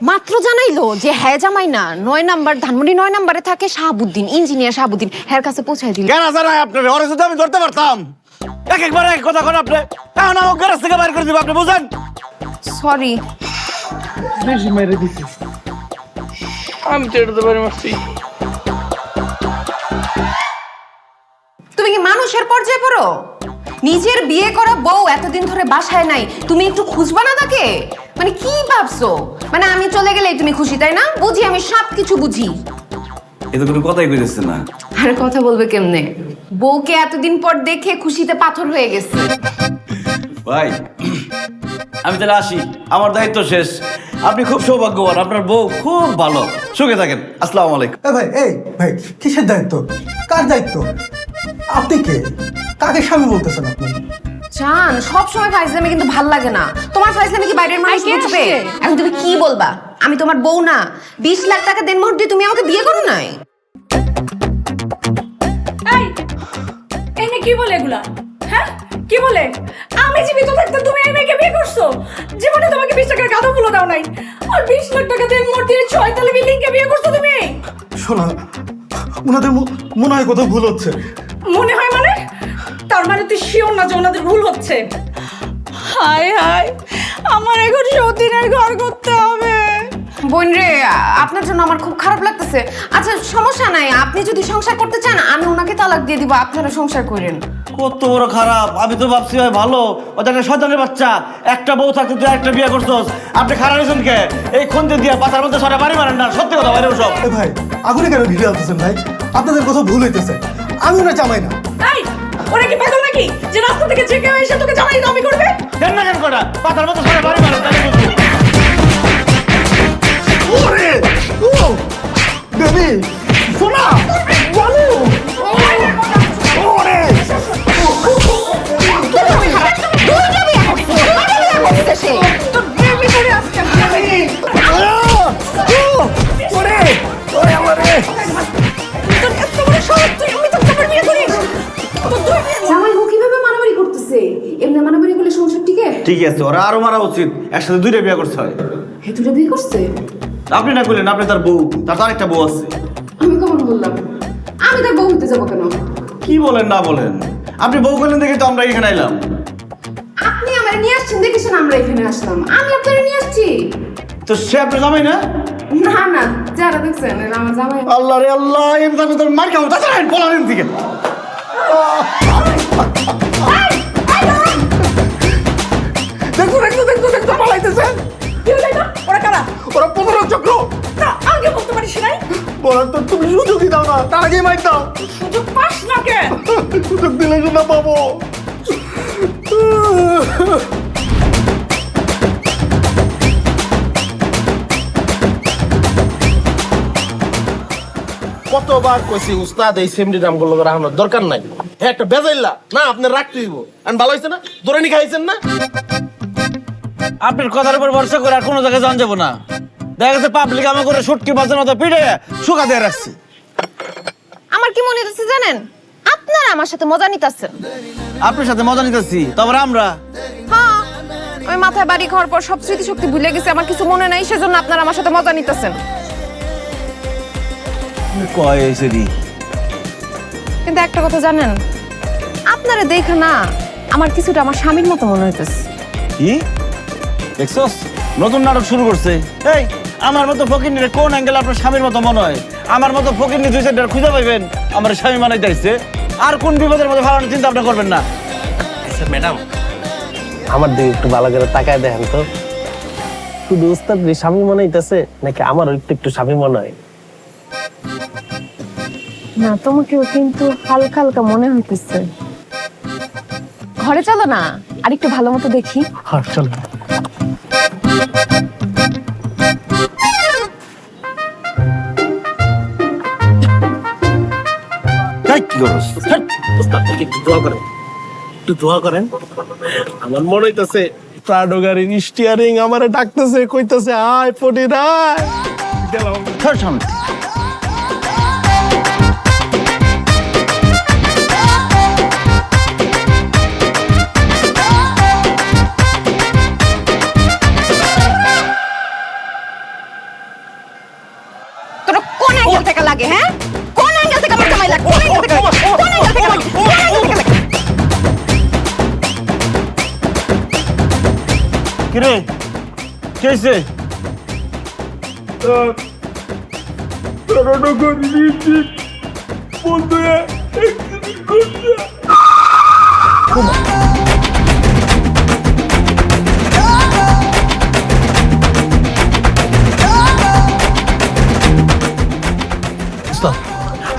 মাত্র জানাইলো যে হ্যাঁ জামাই না, 9 নাম্বার ধানমন্ডি 9 নম্বরে থাকে শাহাবুদ্দিন, ইঞ্জিনিয়ার শাহাবুদ্দিন, হ্যার কাছে পৌঁছাই দিল। কেন জানাই আপনার, ওরে যদি আমি ধরতে পারতাম, একবার এক কথা কোন আপনি, এখন আমাকে গ্যারেজ থেকে বাইর করে দিব, আপনি বুঝেন? সরি। বেশি মেরে দিছিস, আমি তো এটা পারি মারছি। তুমি কি মানুষের পর্যায়ে পড়ো? নিজের বিয়ে করা বউ এতদিন ধরে বাসায় নাই, তুমি একটু খুঁজবা না তাকে? মানে কি ভাবছো, মানে আমি চলে গেলেই তুমি খুশি, তাই না? বুঝি, আমি সব কিছু বুঝি। এ তো কোনো কথাই কইতেছে না। আর কথা বলবে কেমনে? বউকে এতদিন পর দেখে খুশিতে পাথর হয়ে গেছে। ভাই আমি তাহলে আসি, আমার দায়িত্ব শেষ। আপনি খুব সৌভাগ্যবান, আপনার বউ খুব ভালো, সুখে থাকেন। আসসালামু আলাইকুম। এই ভাই কিসের দায়িত্ব, কার দায়িত্ব? আপনি কে, কাকে স্বামী বলতেছেন আপনি? জান, সব সময় ফাইজলামি কিন্তু ভাল লাগে না। তোমার ফাইজলামি কি বাইরের মানুষ বুঝবে? এখন তুমি কি বলবা? আমি তোমার বউ না? 20 লাখ টাকা দেনমোহর দিয়ে তুমি আমাকে বিয়ে করো নাই? এই এনে কি বলে এগুলা? হ্যাঁ কি বলে? আমি জীবিত থাকতে তুমি এই মেয়েকে বিয়ে করছো? জীবনে তোমাকে 20 টাকার গাদা ফুলো দাও নাই, আর 20 লাখ টাকা দেনমোহর দিয়ে 6 তলা বিল্ডিং কে বিয়ে করছো তুমি? শোনা, ওনাদের মনে হয় কোথাও ভুল হচ্ছে। মনে হয় মানে? তার মানে তুই শিওর না যে ওনাদের ভুল হচ্ছে? হায় হায়, আমার এখন সতীনের ঘর করতে হবে। বোন রে, আপনার জন্য আমার খুব খারাপ লাগতেছে। আচ্ছা সমস্যা নাই, আপনি যদি সংসার করতে চান আমি ওনাকে তালাক দিয়ে দিব, আপনারা সংসার করেন। কত বড় খারাপ, আমি তো ভাবছি ভাই ভালো, ওটা একটা সন্তানের বাচ্চা, একটা বউ থাকতে তুই একটা বিয়ে করছস, আপনি খারাপ হয়েছেন কে? এই খন্তি দিয়ে পাতার মধ্যে সরে বাড়ি মারেন না, সত্যি কথা বাইরে সব। এ ভাই আগুনে কেন ভিড়ে আনতেছেন ভাই? আপনাদের কোথাও ভুল হইতেছে, আমি ওরা জামাই না। এই ওরা কি পাগল নাকি যে রাস্তা থেকে যে কেউ এসে তোকে জামাই দাবি করবে? কেন না কেন কটা পাতার মধ্যে সরে বাড়ি মারেন, তাহলে বুঝবো। ওরে ও বেবি সোনা বলো ওরে জামাই বউ কিভাবে মারামারি করতেছে? এমনি মারামারি করলে সংসার টিকে? ঠিক আছে, ওরা আরো মারা উচিত, একসাথে দুইটা বিয়ে করতে হয়। হে দুটো বিয়ে করছে? আপনি না করলেন, আপনি তার বউ, তার তো আরেকটা বউ আছে। আমি কখন বললাম? আমি তার বউ হতে যাবো কেন? কি বলেন না বলেন, আপনি বউ করলেন দেখে তো আমরা এখানে এলাম। আপনি আমার নিয়ে আসছেন দেখেছেন আমরা এখানে আসলাম, আমি আপনারা নিয়ে আসছি। তো সে আপনি জামাই না? না যারা দেখছেন এরা আমার জামাই। আল্লাহ রে আল্লাহ, এমনি আমি তোর মার খাবো, তাছাড়া বলার দিকে দেখো পালাইতেছে। কি হলো এটা? ওরা কারা? ওরা 15 চক্র। না আগে বলতে পারিস নাই? বলার তো তুমি সুযোগই দাও না, তার আগেই মাইর দাও। সুযোগ পাস না কেন? সুযোগ দিলে না পাবো। কতবার কইছি উস্তাদ এই সেমডি নামগুলো রাখানোর দরকার নাই। হ্যাঁ একটা বেজাইলা না, আপনি রাখতে দিব। আর ভালো হয়েছে না, দৌড়ানি খাইছেন না? আপনার কথার উপর ভরসা করে আর কোনো জায়গায় যান যাবো না। দেখা গেছে পাবলিক আমার করে সুটকি বাঁচানো মতো পিঠে শুকা দিয়ে রাখছি। আমার কি মনে হচ্ছে জানেন, আপনারা আমার সাথে মজা নিতেছেন। আপনার সাথে মজা নিতেছি, তারপর আমরা হ্যাঁ, আমি মাথায় বাড়ি খাওয়ার পর সব স্মৃতি শক্তি ভুলে গেছি, আমার কিছু মনে নাই, সেজন্য আপনারা আমার সাথে মজা নিতেছেন। কয় হয়েছে রি। কিন্তু একটা কথা জানেন, আপনারা দেখে না আমার কিছুটা আমার স্বামীর মতো মনে হইতেছে। কি দেখছস, নতুন নাটক শুরু করছে। এই আমার মতো ফকির কোন অ্যাঙ্গেল আপনার স্বামীর মতো মনে হয়? আমার মতো ফকির দুই চারটা খুঁজে পাইবেন আমার স্বামী মানাইতে আসছে। আর কোন বিপদের মধ্যে ভালো চিন্তা আপনি করবেন না। আচ্ছা ম্যাডাম, আমার দিকে একটু ভালো করে তাকায় দেখেন তো, শুধু উস্তাদ স্বামী মনে হইতেছে নাকি আমারও একটু একটু স্বামী মনে হয়? না, তোমাকেও কিন্তু হালকা হালকা মনে হইতেছে। ঘরে চলো না, আর একটু ভালো মতো দেখি। হ্যাঁ চলো। কি করস? উস্তাদ একটু দোয়া করেন, একটু দোয়া করেন। আমার মনে হইতেছে প্রাডো গাড়ির স্টিয়ারিং আমারে ডাকতেছে, কইতেছে আয় ফটির আয়। গেলাম। ধর শান্তি। তোর কোন অ্যাঙ্গেল থেকে লাগে? হ্যাঁ, কোন অ্যাঙ্গেল থেকে আমার জামাই লাগে? কোন অ্যাঙ্গেল থেকে লাগে? কোন অ্যাঙ্গেল থেকে লাগে? কোন অ্যাঙ্গেল থেকে লাগে? কিরে কি হয়েছে?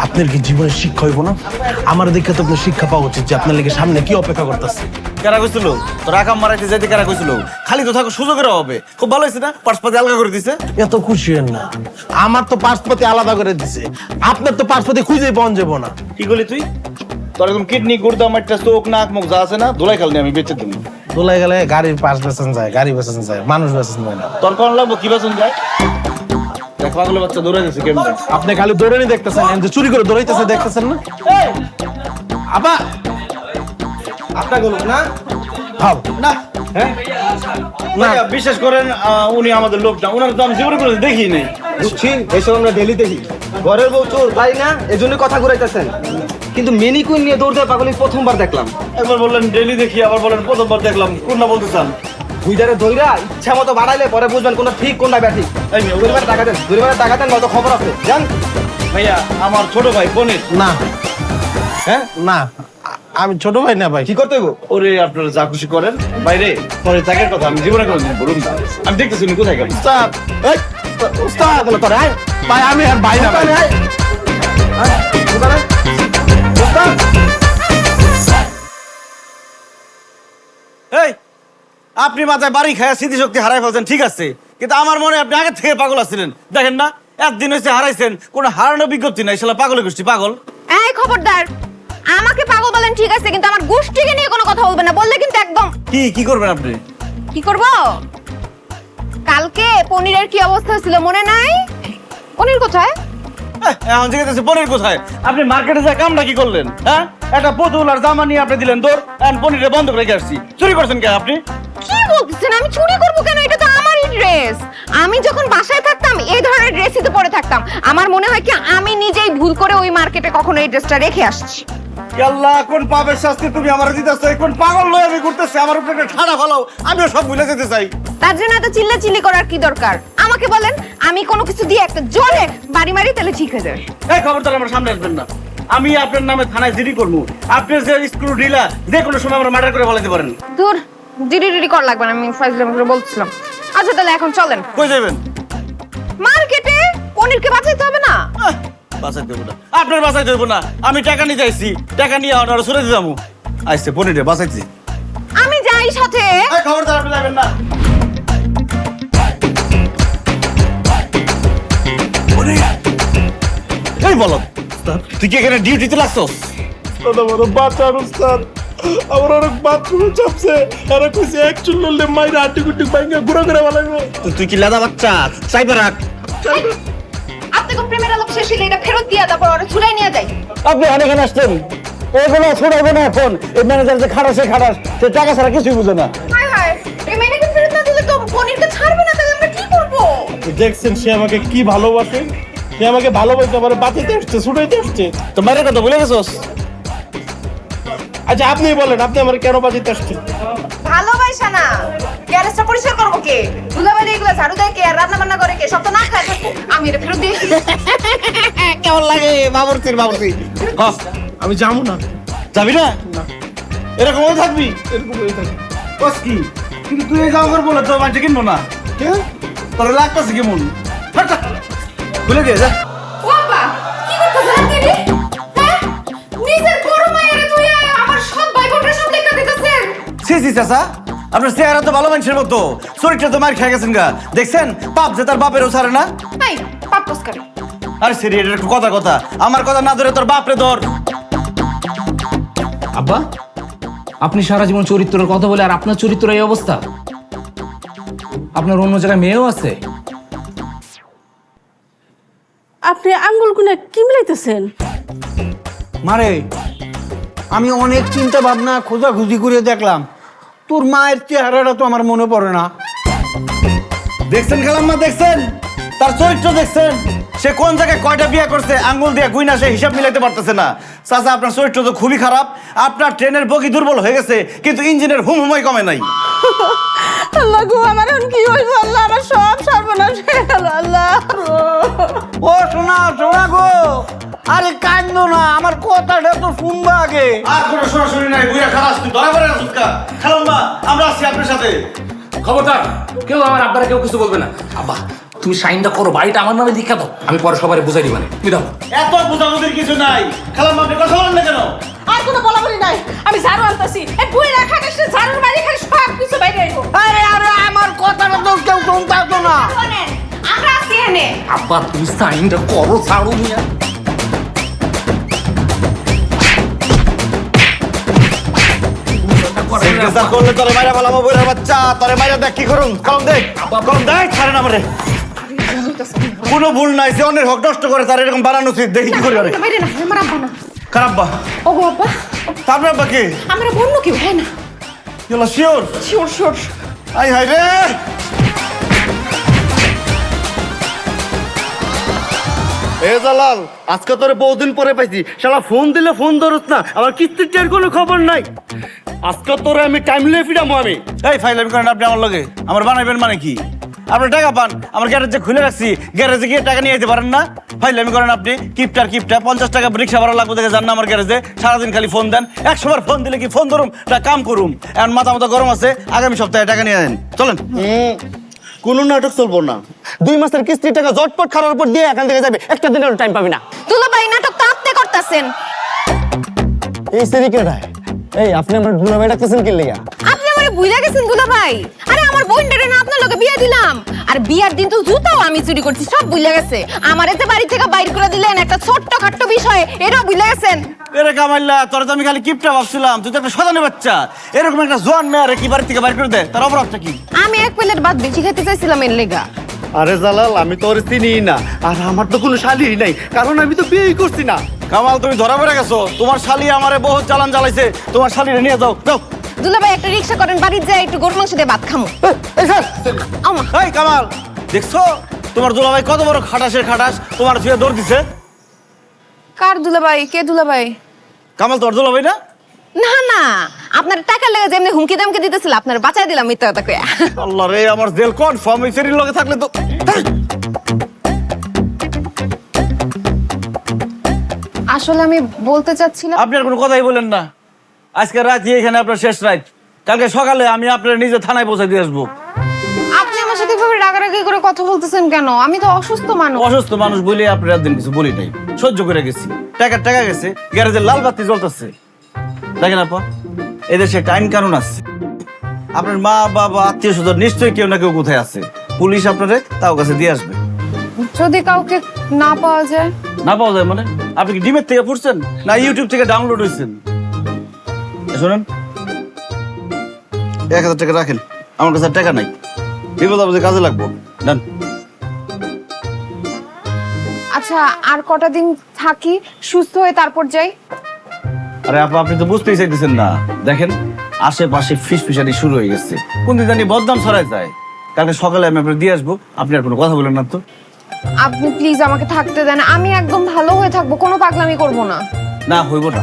আপনার কি জীবনের শিক্ষা হইব না? আমার দেখে তো আপনার শিক্ষা পাওয়া উচিত যে আপনার লেগে সামনে কি অপেক্ষা করতেছে। কারা কইছিল তোর আকাম মারাইতে যাইতে? কারা কইছিল? খালি তো থাকো সুযোগের হবে। খুব ভালো হয়েছে না, পার্সপাতি আলগা করে দিছে। এত খুশি হন না, আমার তো পার্সপাতি আলাদা করে দিছে, আপনার তো পার্সপাতি খুঁজেই পাওয়া যাবো না। কি করলি তুই? তোর একদম কিডনি গুর্দা মাইটা চোখ নাক মুখ যা আছে না ধুলাই খালি আমি বেঁচে দিব। দোলাই গেলে গাড়ির পাশ বেচন যায়, গাড়ি বেচন যায়, মানুষ বেচন যায় না। তোর কোন লাগবো কি বেতন যায়? দেখ পাগলের বাচ্চা দৌড়াই দিছে কেমন। আপনি খালি দৌড়ানি দেখতেছেন, যে চুরি করে দৌড়াইতেছে দেখতেছেন না? আপা আপনার গেল না? ভাব না হ্যাঁ না বিশ্বাস করেন উনি আমাদের লোক না, ওনার তো আমি জীবনে করে দেখি নাই। বুঝছি, এসব আমরা ডেলি দেখি। ঘরের বউ চোর তাই না, এজন্য কথা ঘুরাইতেছেন। কিন্তু মিনি কুইন নিয়ে দৌড় দেওয়া পাগল প্রথমবার দেখলাম। একবার বললেন ডেলি দেখি, আবার বলেন প্রথমবার দেখলাম। কোনটা বলতে চান? দুইটারে ধইরা ইচ্ছা মতো বাড়াইলে পরে বুঝবেন কোনটা ঠিক কোনটা ব্যাঠিক। এই মেয়ে, দুইবারে টাকা দেন, দুইবারে টাকা দেন, নয়তো খবর আছে। জান ভাইয়া আমার ছোট ভাই বোনের। না হ্যাঁ, না, আমি ছোট ভাই না ভাই। কি করতে হইব? ওরে আপনারা যা খুশি করেন বাইরে, পরে টাকার কথা আমি জীবনে কোনোদিন বলুন না। আমি দেখতেছি উনি কোথায় গেল। উস্তাদ, এই উস্তাদ বলে তোরা আয়। ভাই আমি আর ভাই না ভাই। এই আপনি মাথায় বাড়ি খায় স্মৃতিশক্তি হারাই ফেলছেন ঠিক আছে, কিন্তু আমার মনে হয় আপনি আগে থেকে পাগল আছিলেন। দেখেন না একদিন হয়েছে হারাইছেন, কোনো হারানো বিজ্ঞপ্তি নাই। শালা পাগলের গোষ্ঠী পাগল। এই খবরদার, আমাকে পাগল বলেন ঠিক আছে, কিন্তু আমার গোষ্ঠীকে নিয়ে কোনো কথা বলবেন না, বললে কিন্তু একদম। কি করবেন আপনি? কি করব? কালকে পনিরের কি অবস্থা ছিল মনে নাই? পনির কোথায়? এখন জিজ্ঞেস পনির কোথায়? আপনি মার্কেটে যা কামটা কি করলেন? হ্যাঁ, একটা পুতুল আর জামা নিয়ে আপনি দিলেন দৌড়, এখন পনিরে বন্ধ রেখে আসছি। চুরি করছেন কেন আপনি? কি বলতেছেন? আমি চুরি করব কেন? এটা তো আমারই ড্রেস। আমি যখন বাসায় থাকতাম এই ধরনের ড্রেসই তো পরে থাকতাম। আমার মনে হয় কি আমি নিজেই ভুল করে ওই মার্কেটে কখনো এই ড্রেসটা রেখে আসছি। আল্লাহ, কোন পাপের শাস্তি তুমি আমার দিতেছো? কোন পাগল লয়ে আমি ঘুরতেছি, আমার উপরে একটা ঠাড়া ফেলাও, আমিও সব ভুলে যেতে চাই। তার জন্য এত চিল্লাচিল্লি করার কি দরকার? আমাকে বলেন, আমি কোনো কিছু দিয়ে একটা জোরে বাড়ি মারি, তাহলে ঠিক হয়ে যাবে। এই খবরদার আমার সামনে আসবেন না। আমি আপনার নামে থানায় জিডি করবো। আপনার যে স্ক্রু ঢিলা যে কোনো সময় আমরা মার্ডার করে ফেলাতে পারেন। দূর, জিডি কর লাগবে না, আমি ফাইজলাম করে বলছিলাম। আচ্ছা তাহলে এখন চলেন। কই যাবেন? মার্কেটে পনিরকে বাঁচাইতে হবে না? বাঁচাইতে হইব না, আপনার বাঁচাইতে হইব না। আমি টাকা নিতে আইছি, টাকা নিয়ে আপনারা সরে দিতাম। আইসে পনিরে বাঁচাইছি। আমি যাই সাথে। খবরদার আপনি যাবেন না। এই বলো, তুই কি এখানে ডিউটিতে লাগছস? আমার বাচ্চা উস্তাদ, আমার অনেক বাথরুমে চাপছে, এরা কইছে এক চুল লড়লে মাইরা আটি কুটি ভাঙা ঘুরা ঘুরা বানাইবো। তুই কি লেদা বাচ্চা? চাইবে রাখ। আপনি কোন প্রেমের আলাপ শেষ হলে এটা ফেরত দিয়ে তারপর ওরা চুলাই নিয়ে যায়। আপনি এখানে আসছেন, এগুলো ছুড়াইবে না এখন। এই ম্যানেজার যে খাটাস, সে টাকা ছাড়া কিছুই বুঝে না। হায় হায়, এই মেয়েকে ফেরত না দিলে তো পনিরকে ছাড়বে না, তাহলে আমরা কি করবো? দেখছেন সে আমাকে কি ভালোবাসে, সে আমাকে ভালোবাসে, আমার বাঁচাইতে আসছে, ছুটাইতে আসছে। তো মায়ের কথা ভুলে গেছোস? আচ্ছা আপনি বলেন, আপনি আমার কেন বাঁচাইতে আসছেন? ভালোবাসা না, গ্যারেজটা পরিষ্কার করবো কে? দুলাবাড়ি এগুলো ঝাড়ু দেয় কে? আর রান্না বান্না করে কে? সব তো না খায় থাকবো। আমি এটা ফেরত দিয়ে কেমন লাগে বাবুর্চির? আমি যাবো না। যাবি না? এরকম থাকবি? এরকমই থাকে। বস কি? কিন্তু তুই এই যাওয়ার বলে তো মাঝে কিনবো না। কে? তোর লাগতেছে কেমন? খুলে দিয়ে যা। বাবা, কি করতেছেন আপনি? হ্যাঁ? নিজের বড় মায়ের তুই আমার সব ভাই বোনের সব লেখা দিতেছেন। সি চাচা, আপনার চেহারা তো ভালো মানুষের মতো, শরীরটা তো মার খেয়ে গেছেন গা। দেখছেন পাপ যে তার বাপেরও ছাড়ে না। তাই পাপ করে। আরে সেরি, এটা একটু কথা আমার কথা না ধরে তোর বাপরে ধর। আব্বা, আপনি সারা জীবন চরিত্রের কথা বলে আর আপনার চরিত্র এই অবস্থা। আপনার অন্য জায়গায় মেয়েও আছে। আপনি আঙ্গুল গুনে কি মিলাইতেছেন? মারে, আমি অনেক চিন্তা ভাবনা খোঁজাখুঁজি করে দেখলাম, তোর মায়ের চেহারাটা তো আমার মনে পড়ে না। দেখছেন খালাম্মা, দেখছেন তার চরিত্র, দেখছেন সে কোন জায়গায় কয়টা বিয়ে করছে, আঙ্গুল দিয়ে গুইনা সে হিসাব মিলাইতে পারতেছে না। চাচা, আপনার চরিত্র তো খুবই খারাপ। আপনার ট্রেনের বগি দুর্বল হয়ে গেছে, কিন্তু ইঞ্জিনের হুমহুমাই কমে নাই। আল্লাহ গো, আমার এখন কি হইব? আল্লাহ, আমার সব সর্বনাশ হয়ে গেল। আল্লাহ, ও শোনা গো, আরে কান্দো না, আমার কথাটা তো শুনবা আগে। আর কোনো সরাসরি নাই, বুইরা খালাস, তুই ধরা পড়ে গেছিস কা? খালাম্মা, আমরা আছি আপনার সাথে। খবরদার, কেউ আমার আব্বারা কেউ কিছু বলবে না। আব্বা, তুমি সাইনটা করো, বাড়িটা আমার নামে লিখে দাও, আমি পরে সবাই বুঝাই দিবানে। তুমি দাও। এত বুঝাবুঝির কিছু নাই। খালাম্মা, আপনি কথা বলেন না কেন? আর কোনো বলাবলি নাই। আমি ঝাড়ু আনতাছি, এই বুই রাখা গেছে, ঝাড়ুর বাইরে খালি সব কিছু বাইরে আইবো। আরে আমার কথাটা তো কেউ শুনতো না। শোনেন, আমরা আছি এখানে। আব্বা, তুমি সাইনটা করো, ছাড়ো মিয়া। সিগনেচার করলে তোরে মাইরা বলাবো, বুইরার বাচ্চা, তোরে মাইরা দেখ কি করুন। কলম দেখ, কলম দেখ, ছাড়ে না আমারে। কোনো ভুল নাই, যে অন্যের হক নষ্ট করে তার এরকম বানানো উচিত। দেখি কি করি। বাইরে না, আমার আব্বা না। খারাপ বা ও গো আব্বা, তারপরে আব্বা কি আমরা বন্য কি হয় না? গেলা শিওর? শিওর। আই হাই রে, এ জালাল, আজকে তোরে বহুদিন পরে পাইছি। শালা ফোন দিলে ফোন ধরস না, আমার কিস্তির টের কোনো খবর নাই। আজকে তোরে আমি টাইমলি ফিরামো আমি। এই ফাইলামি করেন আপনি আমার লগে? আমার বানাইবেন মানে কি? আপনি টাকা পান, আমার গ্যারেজে খুলে রাখছি, গ্যারেজে গিয়ে টাকা নিয়ে যেতে পারেন না? ফাইলামি করেন আপনি। কিপটা 50 টাকা রিক্সা ভাড়া লাগবে দেখে যান না আমার গ্যারেজে। সারাদিন খালি ফোন দেন, 100 বার ফোন দিলে কি ফোন ধরুম না কাম করুম? এখন মাথা গরম আছে, আগামী সপ্তাহে টাকা নিয়ে দেন, চলেন। কোনো নাটক চলবো না। 2 মাসের কিস্তির টাকা জটপট খাওয়ার উপর দিয়ে এখান থেকে যাবে, একটা দিনের টাইম পাবি না। দুলাভাই, নাটক তো আপনি করতেছেন। এই সেরিকেটায়, এই আপনি আমার দুলাভাই ডাকতেছেন কি লিগা? আপনি আমারে ভুলে গেছেন দুলাভাই? আরে আমার বোনটারে না আপনার লগে বিয়ে দিলাম, আর বিয়ার দিন তো জুতাও আমি চুরি করছি, সব ভুলে গেছে। আমারে যে বাড়ি থেকে বাইর করে দিলেন একটা ছোট্ট খাট্ট বিষয়ে, এটাও ভুলে গেছেন। এরে কামাইল্লা, তোর তো আমি খালি কিপটা ভাবছিলাম, তুই তো একটা সদানি বাচ্চা। এরকম একটা জোয়ান মেয়ে কি বাড়ি থেকে বাইর করে দেয়, তার অপরাধটা কি? আমি এক প্লেট ভাত বেশি খেতে চাইছিলাম এর লেগা। আরে জালাল, আমি তো ওর চিনি না, আর আমার তো কোনো শালি নাই, কারণ আমি তো বিয়েই করছি না। কামাল, তুমি ধরা পড়ে গেছো। তোমার শালি আমারে বহুত চালান চালাইছে, তোমার শালিরে নিয়ে যাও, যাও। দুলাভাই, একটা রিক্সা করেন, বাড়িতে যাই একটু গরু মাংস দিয়ে ভাত খামো। আমা, এই কামাল, দেখছো তোমার দুলাভাই কত বড় খাটাসের খাটাস, তোমার ছুঁয়ে দৌড় দিছে। কার দুলাভাই? কে দুলাভাই? কামাল তোর দুলাভাই না? না, আপনার টাকা লেগে যেমনি হুমকি দামকে দিতেছিল, আপনার বাঁচাই দিলাম মিথ্যা কথা কইয়া। আল্লাহ রে, আমার জেল কনফার্ম। এই সেরির লগে থাকলে তো আসলে আমি বলতে চাচ্ছিলাম, আপনি আর কোনো কথাই বলেন না। আজকে রাতে এখানে আপনার শেষ রাত, কালকে সকালে আমি আপনার নিজে থানায় পৌঁছে দিয়ে আসবো। আপনি আমার সাথে এভাবে রাগারাগি রাগারাগি করে কথা বলতেছেন কেন? আমি তো অসুস্থ মানুষ। অসুস্থ মানুষ বলে আপনি রাত দিন কিছু বলি নাই, সহ্য করে গেছি। টাকা গেছে, গ্যারেজের লাল বাতি জ্বলতেছে। দেখেন আপা, এদেশে একটা আইন কানুন আছে। আপনার মা বাবা আত্মীয় স্বজন নিশ্চয়ই কেউ না কেউ কোথায় আছে, পুলিশ আপনারে তাও কাছে দিয়ে আসবে। যদি কাউকে না পাওয়া যায়? না পাওয়া যায় মানে? আপনি কি ডিমের থেকে পড়ছেন না ইউটিউব থেকে ডাউনলোড হয়েছেন? শোনেন, 1000 টাকা রাখেন, আমার কাছে আর টাকা নাই, বিপদ আপদে কাজে লাগবো। নেন। আচ্ছা, আর কটা দিন থাকি, সুস্থ হয়ে তারপর যাই। আরে আপা, আপনি তো বুঝতেই চাইতেছেন না। দেখেন, আশেপাশে ফিসফিসানি শুরু হয়ে গেছে, কোন দিন জানি বদনাম ছড়ায় যায়। কালকে সকালে আমি আপনার দিয়ে আসবো, আপনি আর কোনো কথা বলেন না তো। আপনি প্লিজ আমাকে থাকতে দেন, আমি একদম ভালো হয়ে থাকবো, কোনো পাগলামি করব না। না, হইব না।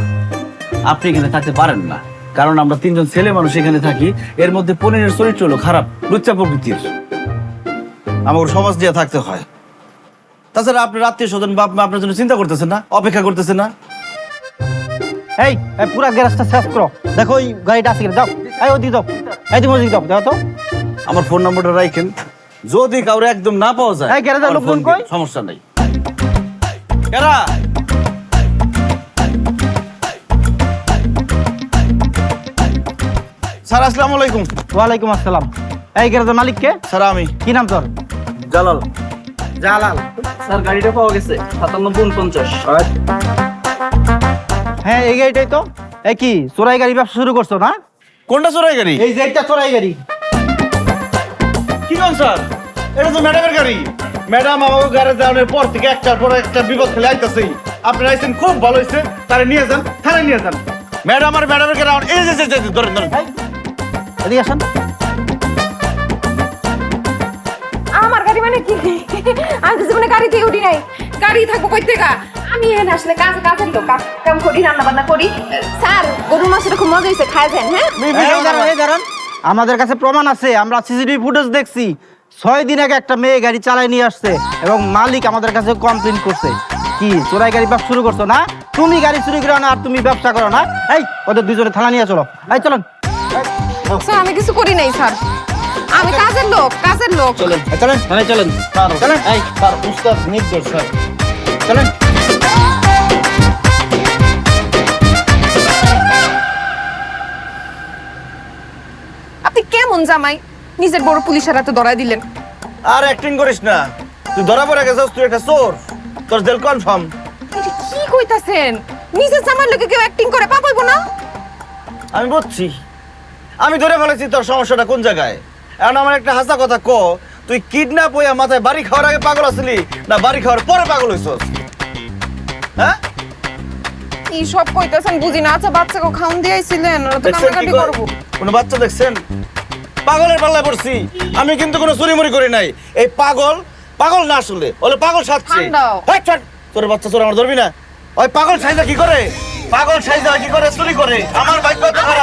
আপনি এখানে থাকতে পারেন না, কারণ আমরা 3 জন ছেলে মানুষ এখানে থাকি। এর মধ্যে 15 চরিত্র হলো খারাপ, লুচ্চা প্রকৃতির। আমার সমাজ দিয়ে থাকতে হয়। তাছাড়া আপনার আত্মীয় স্বজন বাপ মা আপনার জন্য চিন্তা করতেছে না, অপেক্ষা করতেছে না। এই পুরা গ্যারেজটা শেষ করো। দেখো ওই গাড়িটা আছে কিনা, যাও। এই ওদিকে যাও, এইদিকে ওদিকে যাও, দেখো তো। আমার ফোন নাম্বারটা রাখেন, যদি কাউরে একদম না পাওয়া যায়, এই গ্যারেজের আমার লোকজন ফোন কই? দিন, সমস্যা নাই। কেরা? স্যার, আসসালামু আলাইকুম। ওয়ালাইকুম আসসালাম। এই গ্যারেজের মালিক কে? স্যার, আমি। কি নাম তোর? জালাল। জালাল। স্যার গাড়িটা পাওয়া গেছে 5749। হ্যাঁ, এই গাড়িটাই তো। এই কি চোরাই গাড়ি ব্যবসা শুরু করছো না? কোনটা চোরাই গাড়ি? এই যে এটা চোরাই গাড়ি। কি কোন স্যার? এটা তো ম্যাডামের গাড়ি। ম্যাডাম আমাকে গাড়ি যাওয়ার পর থেকে একটার পর একটা বিপদ খেলে আইতাছেই। আপনি আইছেন, খুব ভালো হয়েছে। তারে নিয়ে যান, থানায় নিয়ে যান। ম্যাডাম আর ম্যাডামের গাড়ি এই যে ধরেন। এই, এদিকে আসেন। আমার গাড়ি মানে কি? আমি তো জীবনে গাড়িতে উঠি নাই, গাড়ি থাকবো কই থেকে? আমি এখানে আসলে কাজের লোক, কাম করি, রান্না বান্না করি। স্যার, গরুর মাংসটা খুব মজা হয়েছে, খায় যান। হ্যাঁ, এই দাঁড়ান। আমাদের কাছে প্রমাণ আছে, আমরা সিসিটিভি ফুটেজ দেখছি। 6 দিন আগে একটা মেয়ে গাড়ি চালায় নিয়ে আসছে এবং মালিক আমাদের কাছে কমপ্লেইন করছে। কি চোরাই গাড়ি ব্যবসা শুরু করছো না? তুমি গাড়ি চুরি করো না আর তুমি ব্যবসা করো না? এই ওদের দুজনে থানা নিয়ে চলো। এই চলেন। স্যার আমি কিছু করি নাই স্যার, আমি কাজের লোক। চলেন থানায় চলেন। চলেন। এই স্যার উস্তাদ নির্দোষ স্যার। চলেন। আপনি কেমন জামাই, নিজের বড় পুলিশের হাতে ধরায় দিলেন? আর অ্যাক্টিং করিস না, তুই ধরা পড়ে গেছিস, তুই একটা চোর। তোর জেল কনফার্ম। এটা কি কইতাছেন? নিজের জামাইয়ের লোকে কেউ অ্যাক্টিং করে পাপ হইব না? আমি বুঝছি, আমি ধরে ফেলেছি তোর সমস্যাটা কোন জায়গায়। এখন আমার একটা হাসা কথা ক, তুই কিডন্যাপ হইয়া মাথায় বাড়ি খাওয়ার আগে পাগল আসলি না বাড়ি খাওয়ার পরে পাগল হইছস? হ্যাঁ, কি সব কইতাছেন বুঝি না। আচ্ছা, বাচ্চাকে খাওন দিয়েছিলেন, ওরা তো দেখছেন কি কান্নাকাটি করে? করবো। কোনো বাচ্চা দেখছেন? পাগলের পাল্লায় পড়ছি আমি, কিন্তু কোনো চুরি করি নাই। এই পাগল না আসলে ওলে পাগল সাজছে। ঠান্ডাও। তোর বাচ্চা চোর আমার ধরবি না। ওই পাগল সাইজা কি করে? পাগল সাইজা কি করে? চুরি করে। আমার ভাগ্য তো খারাপ।